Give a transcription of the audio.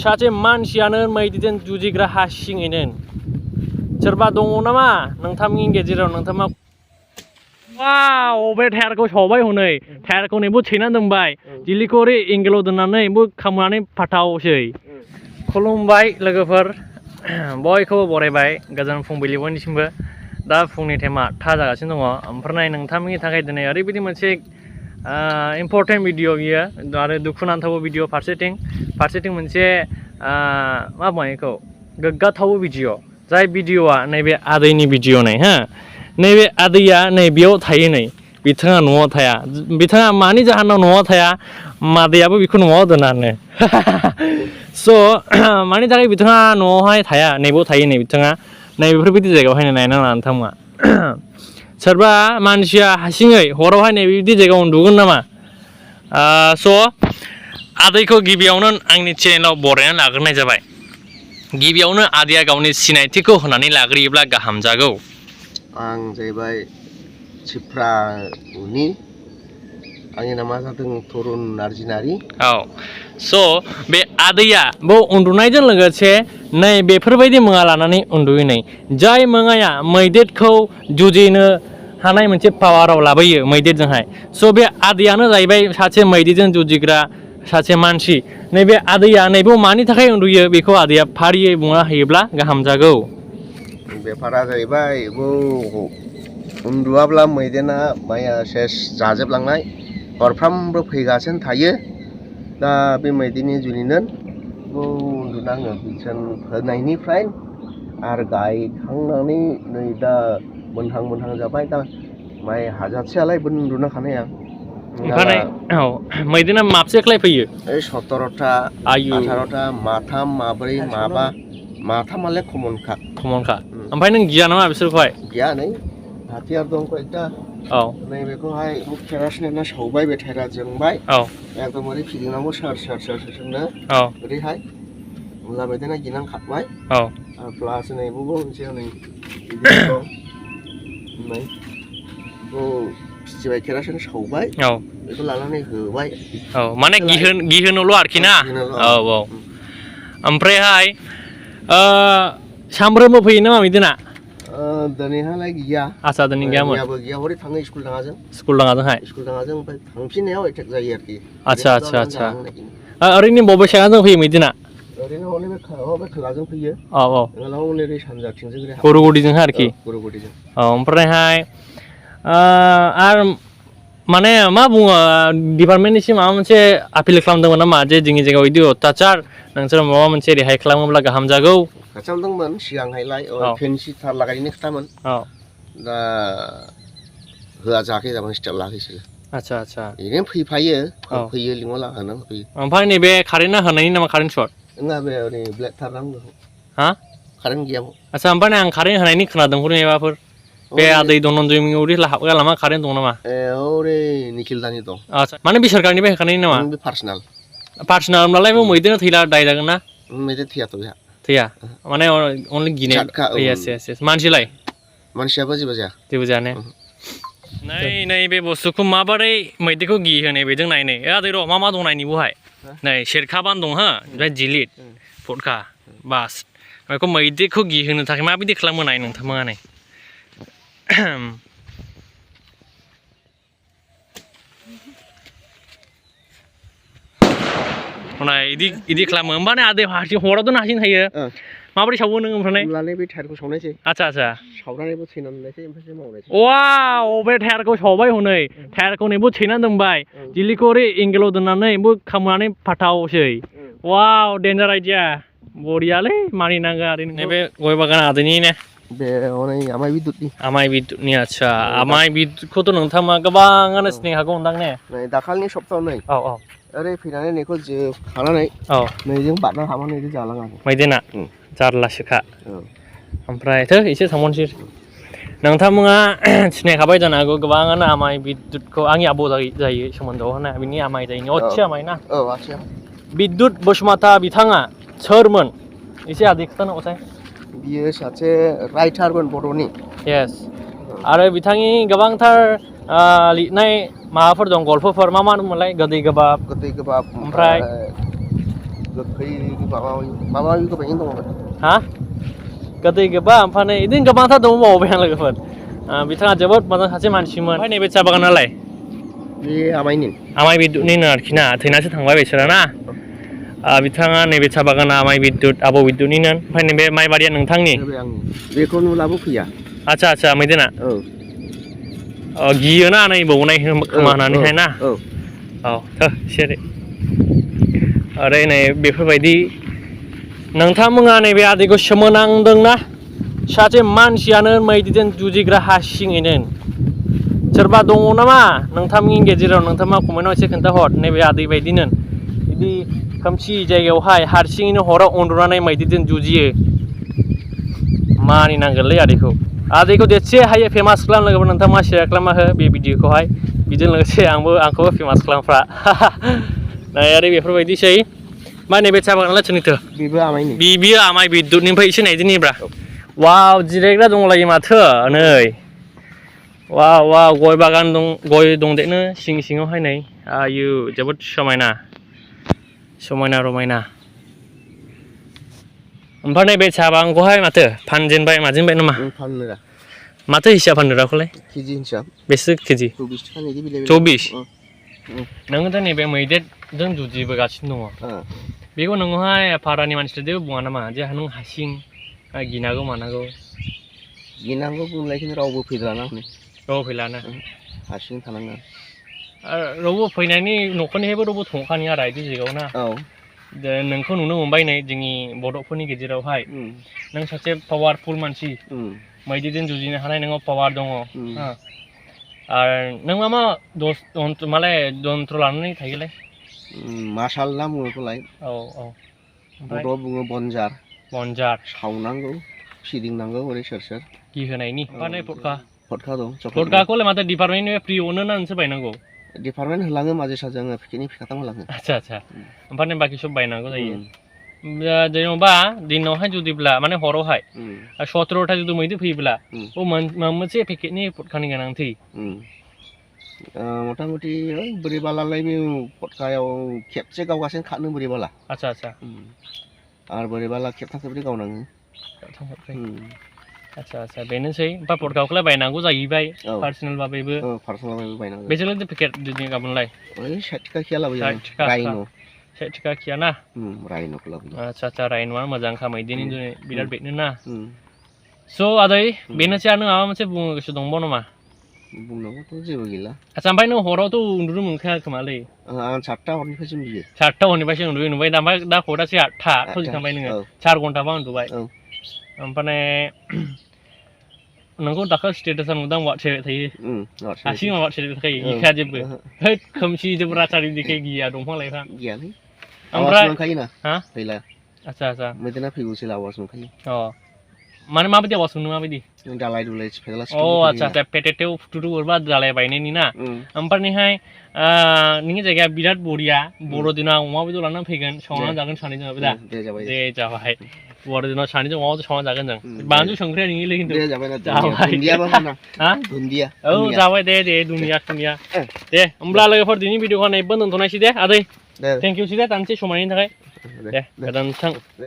सासे मानसियानो मैदेरजों जुजिग्रा हारसिङैनो सोरबा दङ नामा नोंथांनि गेजेराव नोंथाङा वाव बे टायारखौ सावबाय हनै टायारखौ नैबो सैनानै दोनबाय जिलिखौ ओरै एंगेलाव दोननानै बो खामनानै फाथावसै खुलुमबाय लोगोफोर बयखौबो बरायबाय गोजोन फुंबिलि बयनिसिमबो दा फुंनि टाइमा था जागासिनो दङ ओमफ्राय नोंथांनि थाखाय दिनै ओरैबायदि मोनसे इम्पर्टेन्ट भिडिअ बियो आरो दुखुनांथाव भिडिअ फारसेथिं मोनसे मा बुङो बेखौ गोग्गाथाव भिडिअ जाय भिडिअआ नैबे आदैनि भिडिअ नै हो नैबे आदैया नैबेयाव थायो नै बिथाङा न'आव थाया बिथाङा मानि जाहोनाव न'आव थाया मादैयाबो बेखौ न'आव दोनानो स' मानि थाखाय बिथाङा न'आवहाय थाया नैबेयाव थायो नै बिथाङा नै बेफोरबायदि जायगायावहाय नायनाङा नोंथांमोना सोरबा मानसिया हारसिङै हरावहाय नैबेबायदि जायगायाव उन्दुगोन नामा स' आदैखौ गिबियावनो आंनि चेनेलाव बरायनानै लाग्रोनाय जाबाय गिबियावनो आदैया गावनि सिनायथिखौ होनानै लाग्रोयोब्ला गाहाम जागौ आं जाहैबाय चिप्रा उनि आंनि नामा जादों तरुन नार्जिनारि औ स' बे आदैया बेव उन्दुनायजों लोगोसे नै बेफोरबायदि मुवा लानानै उन्दुयो नै जाय मुवाया मैदेरखौ जुजिनो हानाय मोनसे पावाराव लाबोयो मैदेरजोंहाय स' बे आदैयानो जाहैबाय सासे मैदेरजों जुजिग्रा सासे मानसि नैबे आदैया नैबेयाव मानि थाखाय उन्दुयो बेखौ आदैया फारियै बुंना होयोब्ला गाहाम जागौ बेफारा जाहैबाय उन्दुआब्ला मैदेरा माइया सेस जाजोबलांनाय हरफ्रामबो फैगासिनो थायो दा बे मैदेरनि जुनिनो उन्दुनाङो बिसोन होनायनिफ्राय आरो गायखांनानै नै दा मोनहां जाबाय दा माइ हाजासेयालाय उन्दुनो हानाया ओमफ्राय औ मैदेरा माबसेख्लाय फैयो 17टा 18टा माथाम माब्रै माबा माथामालाय खमनखा ओमफ्राय नों गिया नामा बिसोरखौहाय गिया नै हाथियार दं कयटा औ नैबेखौहाय केरासिन होना सावबाय बे टायरा जोंबाय औ एकदम ओरै फिदिंनांगौ सोरनो औ ओरैहाय होमब्ला मैदेरा गिनानै खारबाय औ आरो प्लास नैबावबो मोनसे नै बिदिनो दं फिथिबाय केरासिन सावबाय औ बेखौ लानानै होबाय औ माने गिहोनोल' आरोखि ना औ औ ओमफ्रायहाय सामफ्रोमबो फैयो नामा मैदेरा दिनैहालाय गैया आदसा दिनै गैयामोन गैया हरै थाङो स्कुल दाङाजों ओमफ्राय थांफिननायाव एटेक जायो आरोखि आदसा ओरैनो बबे साइडजों फैयो मैदेरा ओरैनो हनै बे खोलाजों फैयो औ औ ओरै सानजाथिंजों गुरुगुदिजोंहाय आरोखि गुरुगुदिजों औ ओमफ्रायहाय आरो माने मा बुङो डिपार्टमेन्टनिसिम माबा मोनसे आपिल खालामदोंमोन नामा जे जोंनि जायगायाव बिदि अत्याचार नोंसोर माबा मोनसे रेहाय खालामोब्ला गाहाम जागौ खालामदोंमोन सिगांहायलाय फेन्सि थार लागायनो खोथामोन दा होआ जायाखै जाबाय स्टेप लाखैसो आदसा बिदिनो फैयो लिंहरला होनानै फैयो ओमफ्राय नैबे कारेन्टआ होनायनि नामा कारेन्ट सर्ट नङा बे ओरै ब्लेक थार नांगौ हा कारेन्ट गैयामोन आदसा ओमफ्राय आं कारेन्ट होनायनि खोनादों माबाफोर बे आदै धनन्जय उरि हाबग्रा लामा कारेन्ट दं नामा ओरै निखिल दानि दं आदसा माने बे सोरकारनिफ्राय होखानायनि नामा बे पार्सनेल होनब्लालाय बे मैदेरा थैला दाय जागोन ना मैदेर थैयाथ' बेहा थैया माने अनलि गिनाय मानसियाबो जेबो जाया ने नै बे बुस्थुखौ माबोरै मैदेरखौ गिहोनाय बेजों नायनै आदै र' मा दं नायनि बहाय नै सेरखाबान दं हो ओमफ्राय जिलिद फटका बास बेखौ मैदेरखौ गिहोनो थाखाय माबायदि खालामो नाय नोंथांमोना नै इदि खालामो होमबानो आदै हरावथ' हारसिं थायो माबोरै सावो नों ओमफ्राय बे टायारखौ सावनायसै आदसा सावनानैबो सैनानै दोननायसै ओमफ्रायसो मावनायसै वाव बे टायारखौ सावबाय हनै टायारखौ नैबो सैनानै दोनबाय जिलिखौ ओरै एंगेलाव दोननानै बो खामनानै फाथावसै वाव डेन्जार आइडिया बरियालै मानिनांगोन आदै नैबे गय बागान आदैनि ने बे हनै आमाय बिदुतनि आदसा आमाय बिदुतखौथ' नोंथाङा गोबाङानो सिनाय हागौ नोंथां ने दाखालिनि सप्तायाव नै औ ओरै फैनानै नैखौ खानानै नैजों बारनो हाबानो नैजों जालाङा मैदेना जारलासोखा ओमफ्राय एसे थांबावनोसै नोंथांमोना सिनायखाबाय जानो हागौ गोबाङानो आमाय बिदुतखौ आंनि आबौ जायो सोमोन्दोआव होनाय बिनि आमाय जायनि अथि आमाय ना बिदुत बसुमता बिथाङा सोरमोन एसे आदै खोन्थानो हरसाय बियो सासे राइटारमोन बर'नि येस आरो बिथांनि गोबांथार लिरनाय माबाफोर दं गल्पफोर मा दंमोनलाय गोदै गोबाब ओमफ्राय गोखै माबा गोबाङैनो दङ हा गोदै गोबां ओमफ्राय बिदिनो गोबांथार दंबावो आं लोगोफोर बिथाङा जोबोद मोजां सासे मानसिमोन ओमफ्राय नैबे साहा बागानालाय बे आमाइनि आमाय बिदुतनिनो आरोखि ना थैनासो थांबाय बिसोरो ना बिथाङा नैबे साहा बागाना आमाय बिदुत आबौ बिदुतनिनो ओमफ्राय नैबे माइबारिया नोंथांनि बे आंनि बेखौ नुलाबो फैया आदसा आदसा मैदेना औ गियोना नै बावनाय खोमा होननानैहाय ना औ औ सेरे आरो नै बेफोरबायदि नोंथांमोना नैबे आदैखौ सोमोनांदोंना सासे मानसियानो मैदेरजों जुजिग्रा हारसिङैनो सोरबा दङ नामा नोंथांनि गेजेराव नोंथाङा कमेन्टआव एसे खोन्थाहर नैबे आदै बायदिनो बिदि खोमसि जायगायावहाय हारसिङैनो हराव उन्दुनानै मैदेरजों जुजियो मानिनांगोनलै आदैखौ जेसे हायो फेमास खालामनांगौबा नोंथाङा शेयार खालामना हो बे भिडिअखौहाय बेजों लोगोसे आंखौबो फेमास खालामफ्रा नै आरो बेफोरबायदिसै मा नैबे साहा बागानालाय सोरनिथो बेबो आमाइनि बियो आमाय बिदुतनिफ्राय एसे नायदिनिब्रा वाव जिरायग्रा दंलायो माथो नै वाव गय बागान दं गय दंदेनो सिं सिङावहाय नै आयु जोबोद समायना रमायना ओमफ्राय नैबे साहा बागानखौहाय माथो फानजेनबाय माजेनबाय नामा फाननो माथो हिसाब फाननो रावखौलाय केजि हिसाब बेसे केजि 24 थाखा बिदि बिलाइ 24 नोङो दा नैबे मैदेरजों जुजिबोगासिनो दङ बेखौ नोङोहाय फारानि मानसिफ्रा जेबो बुङा नामा जे नों हारसिं गिनांगौ मानांगौ गिनांगौ बुंलाय खिन्थु रावबो फैलाना हनै रावबो फैलाना हारसिं थानांगोन रावबो फैनायनि न'खरनिफ्रायबो रावबो थांखानि आरो बिदि जायगायाव ना औ नोंखौ नुनो मोनबाय नै जोंनि बड'फोरनि गेजेरावहाय नों सासे पावारफुल मानसि मैदेरजों जुजिनो हानाय नोंनाव पावार दङ आरो नों मा मालाय जन्त्र लानानै थायोलाय मासाल ना बुङो बेखौलाय औ बड'आव बुङो बनजार सावनांगौ फिदिंनांगौ ओरै सोर गिहोनायनि माने फटका दं फटकाखौलाय माथो डिपार्टमेन्टनिफ्राय फ्रि अनो ना नोंसो बायनांगौ डिपार्टमेन्ट होलाङो माजे साजे आङो पेकेटनि पेकेटाव होलाङो आदसा ओमफ्राय बाखि सब बायनांगौ जायो जेनेबा दिनावहाय जुदिब्ला माने हरावहाय 17टा जुदि मैदेर फैयोब्ला मोनसे पेकेटनि फटकानि गोनांथि मथा मथि बोरैबालाय बे फटकायाव खेबसे गावगासिनो खारनो बोरैबाला आदसा आरो बोरैबाला खेबथाम खेबब्रै गावनाङो आदसा बेनोसै ओमफ्राय फटकाखौलाय बायनांगौ जाहैबाय पार्सनेल बाबैबो बायनांगौ बेसेबां पेकेट दिनै गाबोनलाय 60 थाखा खिया लाबोयो 60 थाखा खिया ना रायन'खौ लाबोयो आदसा रायन'आ मोजांखा मैदेरनि बिराद बेनो ना स' आदै बेनोसै आरो नों माबा मोनसे बुंनो गोसो दंबावो नामा बुंनांगौथ' जेबो गैला आदसा ओमफ्राय नों हरावथ' उन्दुनो मोनखाया खोमालै आं 7टा हरनिफ्रायसो उन्दुयो 7टा हरनिफ्रायसो उन्दुयो नुबाय दा हरासै 8टा फुजिखांबाय नोङो 4 घन्टाबा उन्दुबाय ओमफ्राय नोंखौ दाखा स्टेटासआव नुदों वाट्सएप थायो हारसिं वाट्सएप थायो गिखाया जेबो हैद खोमसि जेबो रातारि दिखे गिया दंफां लाइफां गियालै ओमफ्राय मोनखायोना हा फैला आदसा मैदेरा फैगौसै आवाज मोनखायो माने माबायदि आवाज मोनो माबायदि दालाय दुलाय सिफायला आदसा पेटेटेव फुटुटु हरबा दालाय बायनायनि ना ओमफ्रायहाय नोंनि जायगाया बिराद बरिया बर' दिनाव अमा बेदर लानानै फैगोन संनानै जागोन सानैजों दा दे जाबाय बर' दिनाव सानैजों अमाजों संनानै जागोन जों बानलु संख्रिया नोंनिलै खिन्थु दुन्दिया औ जाबाय दे दुनिया दे होमब्ला लोगोफोर दिनै भिडिअखौ नायबो दोनथ'नायसै दे आदै थेंक इउ सै दे दानसे समायनि थाखाय दे गोदानथों